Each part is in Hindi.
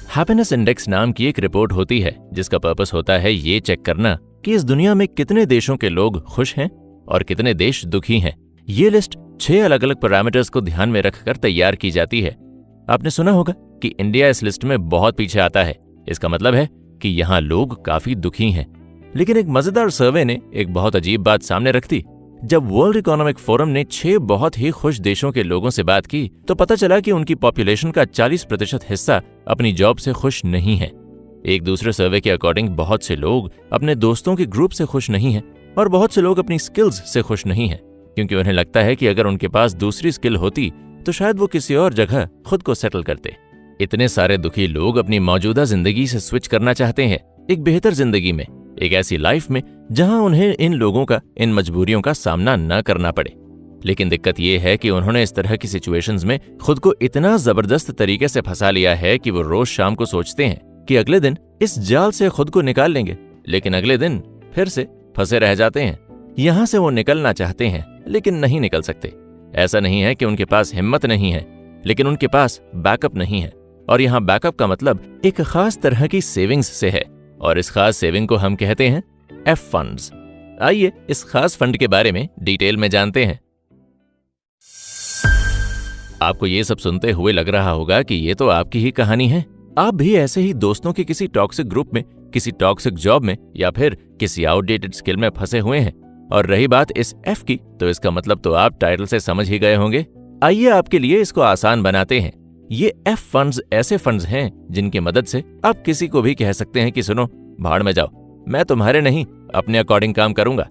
हैप्पीनेस इंडेक्स नाम की एक रिपोर्ट होती है जिसका पर्पस होता है ये चेक करना कि इस दुनिया में कितने देशों के लोग खुश हैं और कितने देश दुखी हैं। ये लिस्ट 6 अलग अलग पैरामीटर्स को ध्यान में रखकर तैयार की जाती है। आपने सुना होगा कि इंडिया इस लिस्ट में बहुत पीछे आता है। इसका मतलब है कि यहाँ लोग काफी दुखी हैं। लेकिन एक मजेदार सर्वे ने एक बहुत अजीब बात सामने रख दी। जब वर्ल्ड इकोनॉमिक फोरम ने 6 बहुत ही खुश देशों के लोगों से बात की तो पता चला कि उनकी पॉपुलेशन का 40% हिस्सा अपनी जॉब से खुश नहीं है। एक दूसरे सर्वे के अकॉर्डिंग बहुत से लोग अपने दोस्तों के ग्रुप से खुश नहीं हैं और बहुत से लोग अपनी स्किल्स से खुश नहीं हैं, क्योंकि उन्हें लगता है कि अगर उनके पास दूसरी स्किल होती तो शायद वो किसी और जगह खुद को सेटल करते। इतने सारे दुखी लोग अपनी मौजूदा जिंदगी से स्विच करना चाहते हैं एक बेहतर जिंदगी में, एक ऐसी लाइफ में जहां उन्हें इन लोगों का इन मजबूरियों का सामना न करना पड़े। लेकिन दिक्कत यह है कि उन्होंने इस तरह की सिचुएशंस में खुद को इतना जबरदस्त तरीके से फंसा लिया है कि वो रोज शाम को सोचते हैं कि अगले दिन इस जाल से खुद को निकाल लेंगे, लेकिन अगले दिन फिर से फंसे रह जाते हैं। यहां से वो निकलना चाहते हैं लेकिन नहीं निकल सकते। ऐसा नहीं है कि उनके पास हिम्मत नहीं है, लेकिन उनके पास बैकअप नहीं है। और यहाँ बैकअप का मतलब एक खास तरह की सेविंग्स से है, और इस खास सेविंग को हम कहते हैं एफ फंड्स। आइए इस खास फंड के बारे में डिटेल में जानते हैं। आपको ये सब सुनते हुए लग रहा होगा कि ये तो आपकी ही कहानी है। आप भी ऐसे ही दोस्तों के किसी टॉक्सिक ग्रुप में, किसी टॉक्सिक जॉब में या फिर किसी आउटडेटेड स्किल में फंसे हुए हैं। और रही बात इस एफ की, तो इसका मतलब तो आप टाइटल से समझ ही गए होंगे। आइए आपके लिए इसको आसान बनाते हैं। ये एफ फंड्स ऐसे फंड्स हैं जिनकी मदद से आप किसी को भी कह सकते हैं कि सुनो, भाड़ में जाओ, मैं तुम्हारे नहीं अपने अकॉर्डिंग काम करूंगा।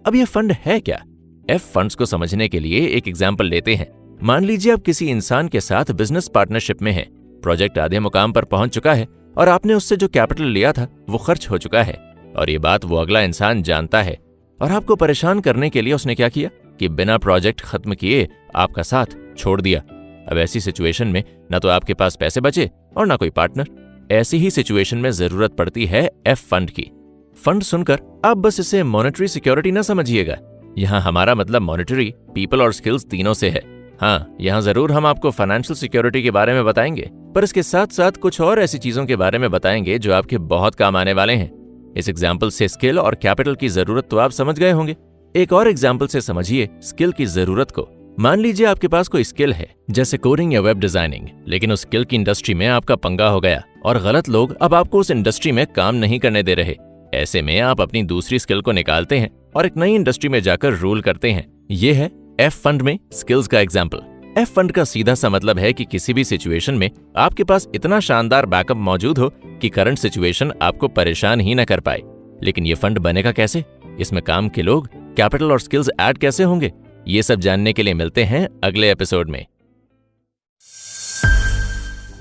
अब ये फंड है क्या? एफ फंड्स को समझने के लिए एक एग्जाम्पल लेते हैं। मान लीजिए आप किसी इंसान के साथ बिजनेस पार्टनरशिप में हैं। प्रोजेक्ट आधे मुकाम पर पहुंच चुका है और आपने उससे जो कैपिटल लिया था वो खर्च हो चुका है, और ये बात वो अगला इंसान जानता है। और आपको परेशान करने के लिए उसने क्या किया कि बिना प्रोजेक्ट खत्म किए आपका साथ छोड़ दिया। अब ऐसी सिचुएशन में न तो आपके पास पैसे बचे और ना कोई पार्टनर। ऐसी ही सिचुएशन में जरूरत पड़ती है एफ फंड की। फंड सुनकर आप बस इसे मॉनेटरी सिक्योरिटी न समझिएगा। यहाँ हमारा मतलब मॉनेटरी, पीपल और स्किल्स तीनों से है। हाँ, यहाँ जरूर हम आपको फाइनेंशियल सिक्योरिटी के बारे में बताएंगे, पर इसके साथ साथ कुछ और ऐसी चीजों के बारे में बताएंगे जो आपके बहुत काम आने वाले हैं। इस एग्जाम्पल से स्किल और कैपिटल की जरूरत तो आप समझ गए होंगे। एक और एग्जाम्पल से समझिए स्किल की जरूरत को। मान लीजिए आपके पास कोई स्किल है, जैसे कोडिंग या वेब डिजाइनिंग, लेकिन उस स्किल की इंडस्ट्री में आपका पंगा हो गया और गलत लोग अब आपको उस इंडस्ट्री में काम नहीं करने दे रहे। ऐसे में आप अपनी दूसरी स्किल को निकालते हैं और एक नई इंडस्ट्री में जाकर रूल करते हैं। ये है एफ फंड में स्किल्स का एग्जाम्पल। एफ फंड का सीधा सा मतलब है कि किसी भी सिचुएशन में आपके पास इतना शानदार बैकअप मौजूद हो कि करंट सिचुएशन आपको परेशान ही न कर पाए। लेकिन ये फंड बनेगा कैसे? इसमें काम के लोग, कैपिटल और स्किल्स ऐड कैसे होंगे? ये सब जानने के लिए मिलते हैं अगले एपिसोड में।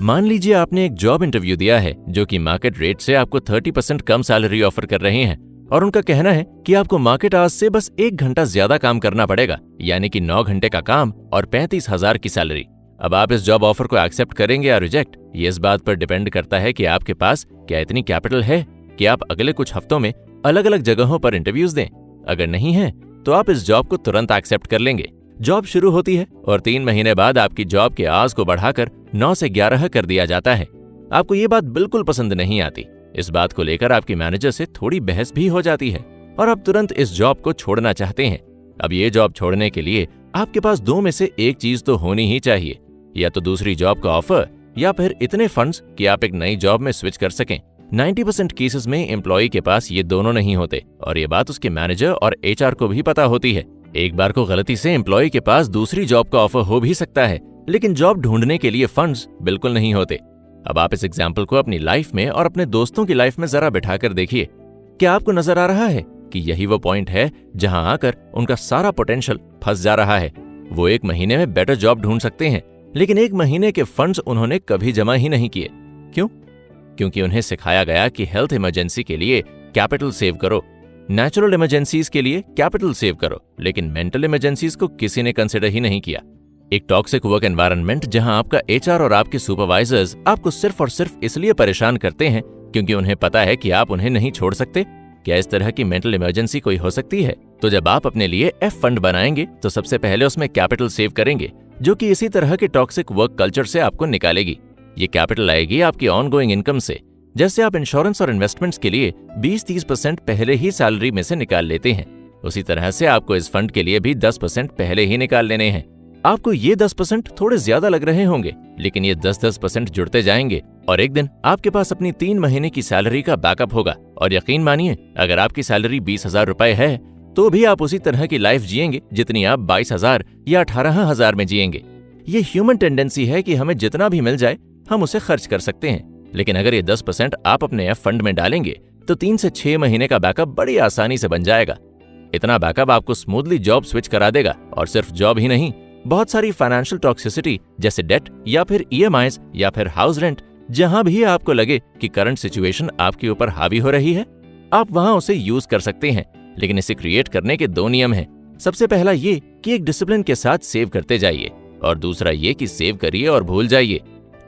मान लीजिए आपने एक जॉब इंटरव्यू दिया है जो कि मार्केट रेट से आपको 30% कम सैलरी ऑफर कर रहे हैं, और उनका कहना है कि आपको मार्केट आवर्स से बस 1 घंटा ज्यादा काम करना पड़ेगा, यानी कि 9 घंटे का काम और 35,000 की सैलरी। अब आप इस जॉब ऑफर को एक्सेप्ट करेंगे या रिजेक्ट, ये इस बात पर डिपेंड करता है कि आपके पास क्या इतनी कैपिटल है कि आप अगले कुछ हफ्तों में अलग अलग जगहों पर इंटरव्यूज दें। अगर नहीं है तो आप इस जॉब को तुरंत एक्सेप्ट कर लेंगे। जॉब शुरू होती है और 3 महीने बाद आपकी जॉब के आवर्स को बढ़ाकर 9 से 11 कर दिया जाता है। आपको ये बात बिल्कुल पसंद नहीं आती। इस बात को लेकर आपकी मैनेजर से थोड़ी बहस भी हो जाती है और आप तुरंत इस जॉब को छोड़ना चाहते हैं। अब ये जॉब छोड़ने के लिए आपके पास 2 में से एक चीज तो होनी ही चाहिए, या तो दूसरी जॉब का ऑफर या फिर इतने फंड्स कि आप एक नई जॉब में स्विच कर सकें। 90% केसेस में एम्प्लॉय के पास ये दोनों नहीं होते, और ये बात उसके मैनेजर और एचआर को भी पता होती है। एक बार को गलती से एम्प्लॉय के पास दूसरी जॉब का ऑफर हो भी सकता है, लेकिन जॉब ढूंढने के लिए फंड्स बिल्कुल नहीं होते। अब आप इस एग्जाम्पल को अपनी लाइफ में और अपने दोस्तों की लाइफ में जरा बिठाकर देखिए। क्या आपको नजर आ रहा है कि यही वो पॉइंट है जहां आकर उनका सारा पोटेंशियल फंस जा रहा है? वो 1 महीने में बेटर जॉब ढूंढ सकते हैं, लेकिन 1 महीने के फंड्स उन्होंने कभी जमा ही नहीं किए। क्यों? क्योंकि उन्हें सिखाया गया कि हेल्थ इमरजेंसी के लिए कैपिटल सेव करो, नेचुरल इमरजेंसीज के लिए कैपिटल सेव करो, लेकिन मेंटल इमरजेंसीज को किसी ने कंसिडर ही नहीं किया। एक टॉक्सिक वर्क एनवायरनमेंट जहां आपका एचआर और आपके सुपरवाइजर्स आपको सिर्फ और सिर्फ इसलिए परेशान करते हैं क्योंकि उन्हें पता है कि आप उन्हें नहीं छोड़ सकते। क्या इस तरह की मेंटल इमरजेंसी कोई हो सकती है? तो जब आप अपने लिए एफ फंड बनाएंगे तो सबसे पहले उसमें कैपिटल सेव करेंगे, जो कि इसी तरह के टॉक्सिक वर्क कल्चर से आपको निकालेगी। ये कैपिटल आएगी आपकी ऑनगोइंग इनकम से। जैसे आप इंश्योरेंस और इन्वेस्टमेंट्स के लिए 20-30% पहले ही सैलरी में से निकाल लेते हैं, उसी तरह से आपको इस फंड के लिए भी 10% पहले ही निकाल लेने हैं। आपको ये 10% थोड़े ज्यादा लग रहे होंगे, लेकिन ये 10% जुड़ते जाएंगे और एक दिन आपके पास अपनी 3 महीने की सैलरी का बैकअप होगा। और यकीन मानिए, अगर आपकी सैलरी 20,000 रुपए है तो भी आप उसी तरह की लाइफ जिएंगे जितनी आप 22,000 या 18,000 में जिएंगे। ये ह्यूमन टेंडेंसी है कि हमें जितना भी मिल जाए हम उसे खर्च कर सकते हैं, लेकिन अगर ये 10% आप अपने एफ फंड में डालेंगे तो 3 से 6 महीने का बैकअप बड़ी आसानी से बन जाएगा। इतना बैकअप आपको स्मूथली जॉब स्विच करा देगा, और सिर्फ जॉब ही नहीं, बहुत सारी फाइनेंशियल टॉक्सिसिटी जैसे डेट या फिर EMIs या फिर हाउस रेंट, जहां भी आपको लगे कि करंट सिचुएशन आपके ऊपर हावी हो रही है, आप वहां उसे यूज कर सकते हैं। लेकिन इसे क्रिएट करने के 2 नियम हैं। सबसे पहला ये कि एक डिसिप्लिन के साथ सेव करते जाइए, और दूसरा ये कि सेव करिए और भूल जाइए।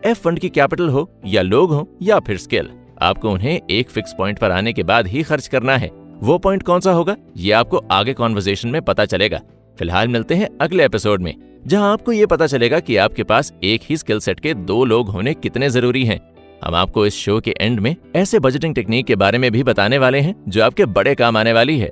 एफ फंड की कैपिटल हो या लोग हो या फिर स्किल, आपको उन्हें एक फिक्स पॉइंट पर आने के बाद ही खर्च करना है। वो पॉइंट कौन सा होगा, ये आपको आगे कॉन्वर्सेशन में पता चलेगा। फिलहाल मिलते हैं अगले एपिसोड में, जहां आपको ये पता चलेगा कि आपके पास एक ही स्किल सेट के 2 लोग होने कितने जरूरी हैं। हम आपको इस शो के एंड में ऐसे बजटिंग टेक्निक के बारे में भी बताने वाले हैं जो आपके बड़े काम आने वाली है।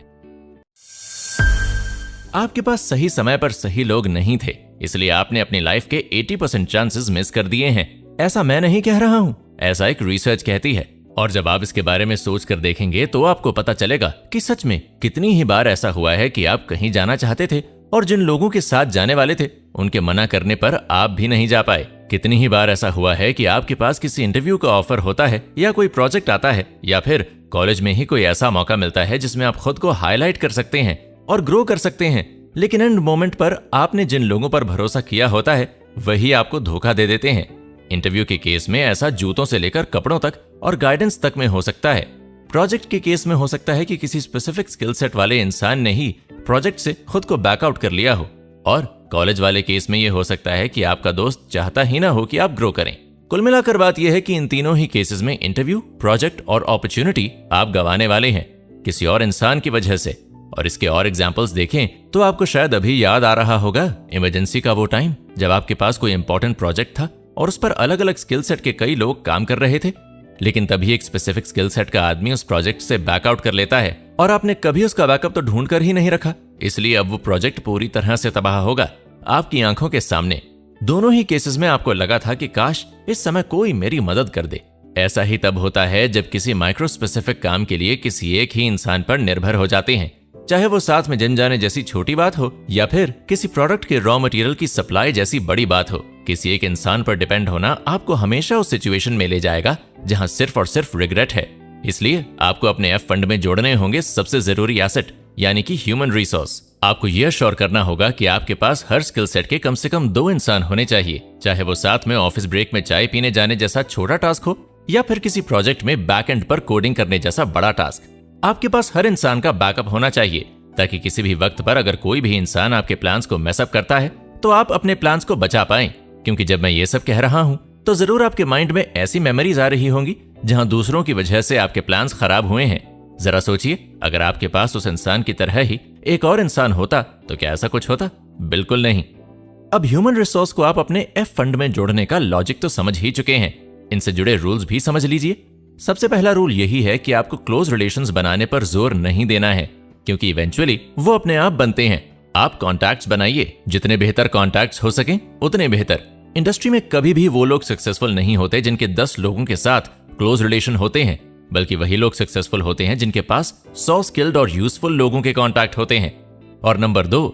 आपके पास सही समय पर सही लोग नहीं थे, इसलिए आपने अपनी लाइफ के 80% चांसेस मिस कर दिए हैं। ऐसा मैं नहीं कह रहा हूं, ऐसा एक रिसर्च कहती है। और जब आप इसके बारे में सोच कर देखेंगे तो आपको पता चलेगा कि सच में कितनी ही बार ऐसा हुआ है कि आप कहीं जाना चाहते थे और जिन लोगों के साथ जाने वाले थे उनके मना करने पर आप भी नहीं जा पाए। कितनी ही बार ऐसा हुआ है कि आपके पास किसी इंटरव्यू का ऑफर होता है या कोई प्रोजेक्ट आता है या फिर कॉलेज में ही कोई ऐसा मौका मिलता है जिसमें आप खुद को हाईलाइट कर सकते हैं और ग्रो कर सकते हैं, लेकिन एंड मोमेंट पर आपने जिन लोगों पर भरोसा किया होता है वही आपको धोखा दे देते हैं। इंटरव्यू के केस में ऐसा जूतों से लेकर कपड़ों तक और गाइडेंस तक में हो सकता है। प्रोजेक्ट के केस में हो सकता है कि किसी स्पेसिफिक स्किल सेट वाले इंसान ने ही प्रोजेक्ट से खुद को बैकआउट कर लिया हो, और कॉलेज वाले केस में यह हो सकता है कि आपका दोस्त चाहता ही ना हो कि आप ग्रो करें। कुल मिलाकर बात यह है कि इन तीनों ही केसेस में इंटरव्यू, प्रोजेक्ट और अपॉर्चुनिटी आप गंवाने वाले हैं किसी और इंसान की वजह से। और इसके और एग्जांपल्स देखें तो आपको शायद अभी याद आ रहा होगा इमरजेंसी का वो टाइम जब आपके पास कोई इंपॉर्टेंट प्रोजेक्ट था और उस पर अलग अलग स्किल सेट के कई लोग काम कर रहे थे, लेकिन तभी एक स्पेसिफिक स्किल सेट का आदमी उस प्रोजेक्ट से बैकआउट कर लेता है और आपने कभी उसका बैकअप तो ढूंढ कर ही नहीं रखा, इसलिए अब वो प्रोजेक्ट पूरी तरह से तबाह होगा आपकी आंखों के सामने। दोनों ही केसेस में आपको लगा था कि काश इस समय कोई मेरी मदद कर दे। ऐसा ही तब होता है जब किसी माइक्रो स्पेसिफिक काम के लिए किसी एक ही इंसान पर निर्भर हो जाते हैं, चाहे वो साथ में जन जाने जैसी छोटी बात हो या फिर किसी प्रोडक्ट के रॉ मटेरियल की सप्लाई जैसी बड़ी बात हो। किसी एक इंसान पर डिपेंड होना आपको हमेशा उस सिचुएशन में ले जाएगा जहां सिर्फ और सिर्फ रिग्रेट है। इसलिए आपको अपने एफ फंड में जोड़ने होंगे सबसे जरूरी एसेट, यानी कि ह्यूमन रिसोर्स। आपको यह श्योर करना होगा कि आपके पास हर स्किल सेट के कम से कम 2 इंसान होने चाहिए, चाहे वो साथ में ऑफिस ब्रेक में चाय पीने जाने जैसा छोटा टास्क हो या फिर किसी प्रोजेक्ट में बैक एंड पर कोडिंग करने जैसा बड़ा टास्क। आपके पास हर इंसान का बैकअप होना चाहिए ताकि किसी भी वक्त पर अगर कोई भी इंसान आपके प्लान्स को मैसअप करता है तो आप अपने प्लान्स को बचा पाएं। क्योंकि जब मैं ये सब कह रहा हूं तो जरूर आपके माइंड में ऐसी मेमोरीज आ रही होंगी जहां दूसरों की वजह से आपके प्लान्स खराब हुए हैं। जरा सोचिए, अगर आपके पास उस इंसान की तरह ही एक और इंसान होता तो क्या ऐसा कुछ होता? बिल्कुल नहीं। अब ह्यूमन रिसोर्स को आप अपने एफ फंड में जोड़ने का लॉजिक तो समझ ही चुके हैं, इनसे जुड़े रूल्स भी समझ लीजिए। सबसे पहला रूल यही है कि आपको क्लोज रिलेशंस बनाने पर जोर नहीं देना है, क्योंकि इवेंचुअली वो अपने आप बनते हैं। आप कॉन्टैक्ट्स बनाइए, जितने बेहतर कॉन्टैक्ट्स हो सकें उतने बेहतर। इंडस्ट्री में कभी भी वो लोग सक्सेसफुल नहीं होते जिनके 10 लोगों के साथ क्लोज रिलेशन होते हैं, बल्कि वही लोग सक्सेसफुल होते हैं जिनके पास 100 स्किल्ड और यूजफुल लोगों के कॉन्टैक्ट होते हैं। और नंबर 2,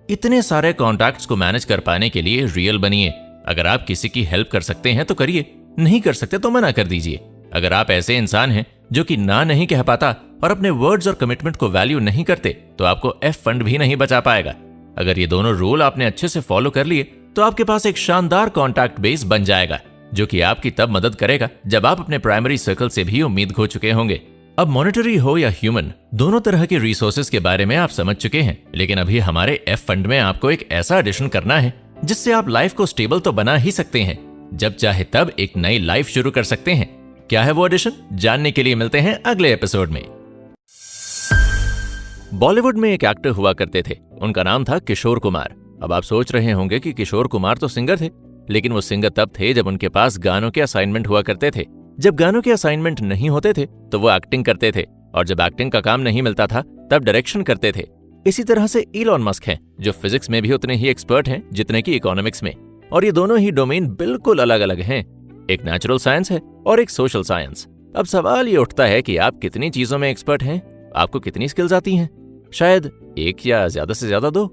इतने सारे कॉन्टैक्ट्स को मैनेज कर पाने के लिए रियल बनिए। अगर आप किसी की हेल्प कर सकते हैं तो करिए, नहीं कर सकते तो मना कर दीजिए। अगर आप ऐसे इंसान हैं जो कि ना नहीं कह पाता और अपने वर्ड्स और कमिटमेंट को वैल्यू नहीं करते तो आपको एफ फंड भी नहीं बचा पाएगा। अगर ये दोनों रूल आपने अच्छे से फॉलो कर लिए तो आपके पास एक शानदार कॉन्टैक्ट बेस बन जाएगा, जो कि आपकी तब मदद करेगा जब आप अपने प्राइमरी सर्कल से भी उम्मीद खो चुके होंगे। अब मॉनेटरी हो या ह्यूमन, दोनों तरह के रिसोर्सेज के बारे में आप समझ चुके हैं, लेकिन अभी हमारे एफ फंड में आपको एक ऐसा एडिशन करना है जिससे आप लाइफ को स्टेबल तो बना ही सकते हैं, जब चाहे तब एक नई लाइफ शुरू कर सकते हैं। क्या है वो एडिशन, जानने के लिए मिलते हैं अगले एपिसोड में। बॉलीवुड में एक एक्टर हुआ करते थे, उनका नाम था किशोर कुमार। अब आप सोच रहे होंगे कि किशोर कुमार तो सिंगर थे, लेकिन वो सिंगर तब थे जब उनके पास गानों के असाइनमेंट हुआ करते थे। जब गानों के असाइनमेंट नहीं होते थे तो वो एक्टिंग करते थे, और जब एक्टिंग का काम नहीं मिलता था तब डायरेक्शन करते थे। इसी तरह से इलॉन मस्क हैं, जो फिजिक्स में भी उतने ही एक्सपर्ट हैं जितने कि इकोनॉमिक्स में, और ये दोनों ही डोमेन बिल्कुल अलग अलग हैं। एक नेचुरल साइंस है और एक सोशल साइंस। अब सवाल ये उठता है कि आप कितनी चीजों में एक्सपर्ट हैं, आपको कितनी स्किल्स आती हैं? शायद एक या ज्यादा से ज्यादा 2।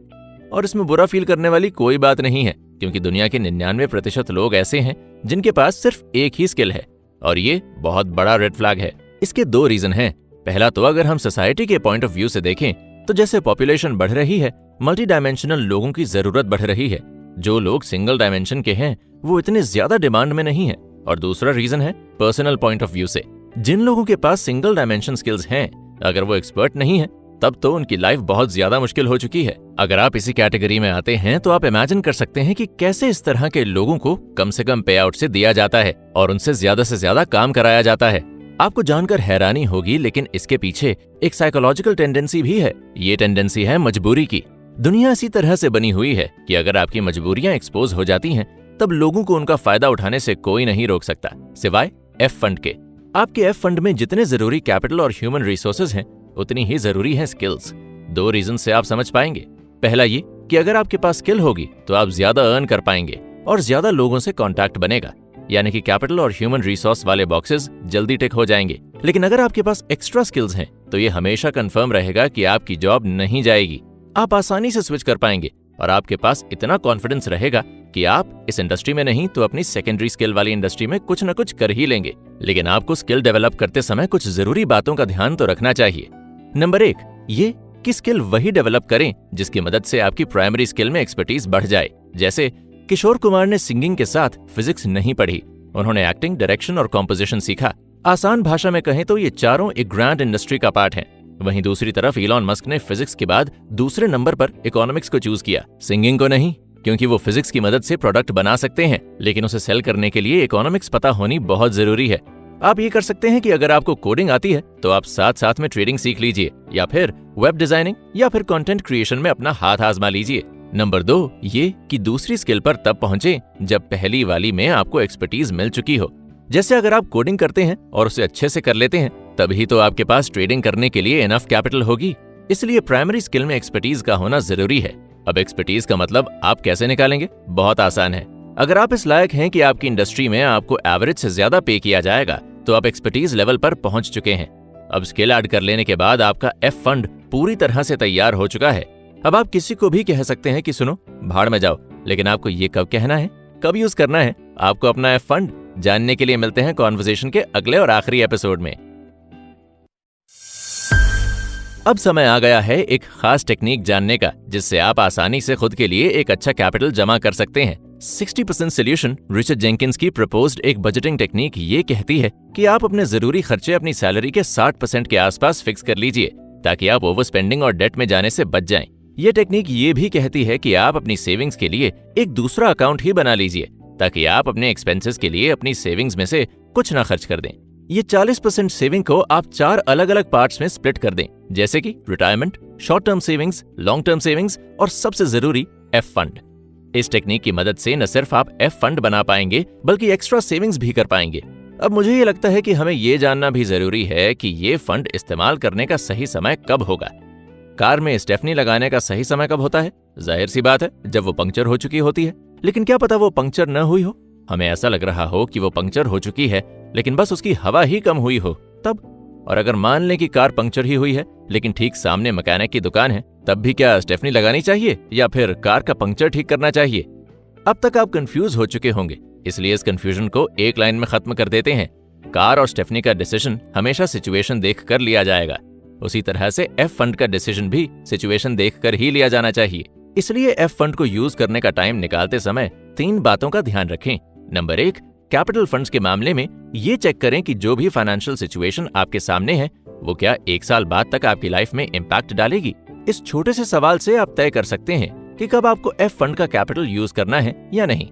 और इसमें बुरा फील करने वाली कोई बात नहीं है, क्योंकि दुनिया के 99% लोग ऐसे हैं जिनके पास सिर्फ एक ही स्किल है, और ये बहुत बड़ा रेड फ्लैग है। इसके 2 रीजन हैं। पहला तो अगर हम सोसाइटी के पॉइंट ऑफ व्यू से देखें तो जैसे पॉपुलेशन बढ़ रही है, मल्टी डायमेंशनल लोगों की जरूरत बढ़ रही है। जो लोग सिंगल डायमेंशन के हैं वो इतने ज्यादा डिमांड में नहीं है। और दूसरा रीजन है पर्सनल पॉइंट ऑफ व्यू से। जिन लोगों के पास सिंगल डायमेंशन स्किल्स हैं, अगर वो एक्सपर्ट नहीं है तब तो उनकी लाइफ बहुत ज्यादा मुश्किल हो चुकी है। अगर आप इसी कैटेगरी में आते हैं तो आप इमेजिन कर सकते हैं कि कैसे इस तरह के लोगों को कम से कम पे आउट से दिया जाता है और उनसे ज्यादा काम कराया जाता है। आपको जानकर हैरानी होगी, लेकिन इसके पीछे एक साइकोलॉजिकल टेंडेंसी भी है। ये टेंडेंसी है मजबूरी की। दुनिया इसी तरह से बनी हुई है कि अगर आपकी मजबूरियां एक्सपोज हो जाती हैं तब लोगों को उनका फायदा उठाने से कोई नहीं रोक सकता, सिवाय एफ फंड के। आपके एफ फंड में जितने जरूरी कैपिटल और ह्यूमन रिसोर्सेज हैं, उतनी ही जरूरी है स्किल्स। 2 रीजन से आप समझ पाएंगे। पहला ये कि अगर आपके पास स्किल होगी तो आप ज्यादा अर्न कर पाएंगे और ज्यादा लोगों से कॉन्टैक्ट बनेगा, यानी कि कैपिटल और ह्यूमन रिसोर्स वाले बॉक्सेस जल्दी टिक हो जाएंगे। लेकिन अगर आपके पास एक्स्ट्रा स्किल्स हैं तो ये हमेशा कंफर्म रहेगा कि आपकी जॉब नहीं जाएगी। आप आसानी से स्विच कर पाएंगे और आपके पास इतना कॉन्फिडेंस रहेगा कि आप इस इंडस्ट्री में नहीं तो अपनी सेकेंडरी स्किल वाली इंडस्ट्री में कुछ न कुछ कर ही लेंगे। लेकिन आपको स्किल डेवलप करते समय कुछ जरूरी बातों का ध्यान तो रखना चाहिए। नंबर 1, ये कि स्किल वही डेवलप करें जिसकी मदद से आपकी प्राइमरी स्किल में एक्सपर्टीज बढ़ जाए। जैसे किशोर कुमार ने सिंगिंग के साथ फिजिक्स नहीं पढ़ी, उन्होंने एक्टिंग, डायरेक्शन और कॉम्पोजिशन सीखा। आसान भाषा में कहें तो ये चारों एक ग्रैंड इंडस्ट्री का पार्ट हैं। वहीं दूसरी तरफ इलॉन मस्क ने फिजिक्स के बाद दूसरे नंबर पर इकोनॉमिक्स को चूज किया, सिंगिंग को नहीं, क्योंकि वो फिजिक्स की मदद से प्रोडक्ट बना सकते हैं, लेकिन उसे सेल करने के लिए इकोनॉमिक्स पता होनी बहुत जरूरी है। आप ये कर सकते हैं कि अगर आपको कोडिंग आती है तो आप साथ साथ में ट्रेडिंग सीख लीजिए, या फिर वेब डिजाइनिंग या फिर कंटेंट क्रिएशन में अपना हाथ आजमा लीजिए। नंबर 2, ये कि दूसरी स्किल पर तब पहुंचे जब पहली वाली में आपको एक्सपर्टीज मिल चुकी हो। जैसे अगर आप कोडिंग करते हैं और उसे अच्छे से कर लेते हैं, तभी तो आपके पास ट्रेडिंग करने के लिए इनफ कैपिटल होगी। इसलिए प्राइमरी स्किल में एक्सपर्टीज का होना जरूरी है। अब एक्सपर्टीज का मतलब आप कैसे निकालेंगे? बहुत आसान है। अगर आप इस लायक हैं कि आपकी इंडस्ट्री में आपको एवरेज से ज्यादा पे किया जाएगा तो आप एक्सपर्टीज लेवल पर पहुंच चुके हैं। अब स्किल ऐड कर लेने के बाद आपका एफ फंड पूरी तरह से तैयार हो चुका है। अब आप किसी को भी कह सकते हैं कि सुनो, भाड़ में जाओ, लेकिन आपको ये कब कहना है, कब यूज करना है आपको अपना एफ फंड, जानने के लिए मिलते हैं कॉन्वर्सेशन के अगले और आखिरी एपिसोड में। अब समय आ गया है एक खास टेक्निक जानने का, जिससे आप आसानी से खुद के लिए एक अच्छा कैपिटल जमा कर सकते हैं। 60% सोल्यूशन रिचर्ड जेंकिंस की प्रपोज्ड एक बजटिंग टेक्निक ये कहती है कि आप अपने जरूरी खर्चे अपनी सैलरी के 60% के आसपास फिक्स कर लीजिए, ताकि आप ओवर स्पेंडिंग और डेट में जाने से बच जाएं। ये टेक्निक ये भी कहती है कि आप अपनी सेविंग्स के लिए एक दूसरा अकाउंट ही बना लीजिए, ताकि आप अपने एक्सपेंसेस के लिए अपनी सेविंग्स में से कुछ ना खर्च कर दें। ये 40% सेविंग को आप 4 अलग अलग पार्ट्स में स्प्लिट कर दें, जैसे कि retirement, short term savings, long term savings और सबसे जरूरी एफ फंड। इस टेक्निक की मदद से न सिर्फ आप एफ फंड बना पाएंगे बल्कि एक्स्ट्रा सेविंग्स भी कर पाएंगे। अब मुझे ये लगता है कि हमें ये जानना भी जरूरी है कि ये फंड इस्तेमाल करने का सही समय कब होगा। कार में स्टेफनी लगाने का सही समय कब होता है? जाहिर सी बात है, जब वो पंक्चर हो चुकी होती है। लेकिन क्या पता वो पंक्चर न हुई हो, हमें ऐसा लग रहा हो कि वो पंक्चर हो चुकी है लेकिन बस उसकी हवा ही कम हुई हो तब। और अगर मान लें कि कार पंक्चर ही हुई है लेकिन ठीक सामने मैकेनिक की दुकान है, तब भी क्या स्टेफनी लगानी चाहिए या फिर कार का पंक्चर ठीक करना चाहिए? अब तक आप कंफ्यूज हो चुके होंगे, इसलिए इस कंफ्यूजन को एक लाइन में खत्म कर देते हैं। कार और स्टेफनी का डिसीजन हमेशा सिचुएशन देख कर लिया जाएगा। उसी तरह से एफ फंड का डिसीजन भी सिचुएशन देख कर ही लिया जाना चाहिए। इसलिए एफ फंड को यूज करने का टाइम निकालते समय 3 बातों का ध्यान रखें। नंबर 1, कैपिटल फंड्स के मामले में ये चेक करें कि जो भी फाइनेंशियल सिचुएशन आपके सामने है वो क्या 1 साल बाद तक आपकी लाइफ में इम्पैक्ट डालेगी। इस छोटे से सवाल से आप तय कर सकते हैं कि कब आपको एफ फंड का कैपिटल यूज करना है या नहीं।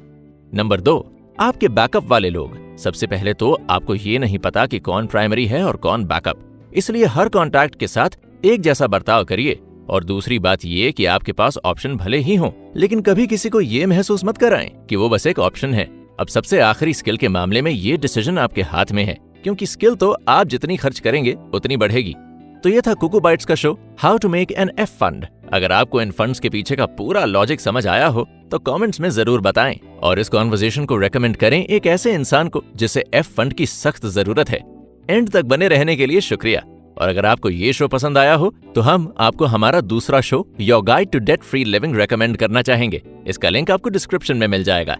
नंबर 2, आपके बैकअप वाले लोग। सबसे पहले तो आपको ये नहीं पता कि कौन प्राइमरी है और कौन बैकअप, इसलिए हर कॉन्ट्रैक्ट के साथ एक जैसा बर्ताव करिए और दूसरी बात ये कि आपके पास ऑप्शन भले ही हों, लेकिन कभी किसी को ये महसूस मत कराएं कि वो बस एक ऑप्शन है। अब सबसे आखिरी स्किल के मामले में ये डिसीजन आपके हाथ में है, क्योंकि स्किल तो आप जितनी खर्च करेंगे उतनी बढ़ेगी। तो ये था कुकू बाइट्स का show how to make an F fund. अगर आपको इन फंड्स के पीछे का पूरा लॉजिक समझ आया हो तो कमेंट्स में जरूर बताएं और इस कॉन्वर्सेशन को रेकमेंड करें एक ऐसे इंसान को जिसे एफ फंड की सख्त जरूरत है। एंड तक बने रहने के लिए शुक्रिया। और अगर आपको ये शो पसंद आया हो तो हम आपको हमारा दूसरा show your guide to debt free living recommend करना चाहेंगे। इसका लिंक आपको डिस्क्रिप्शन में मिल जाएगा।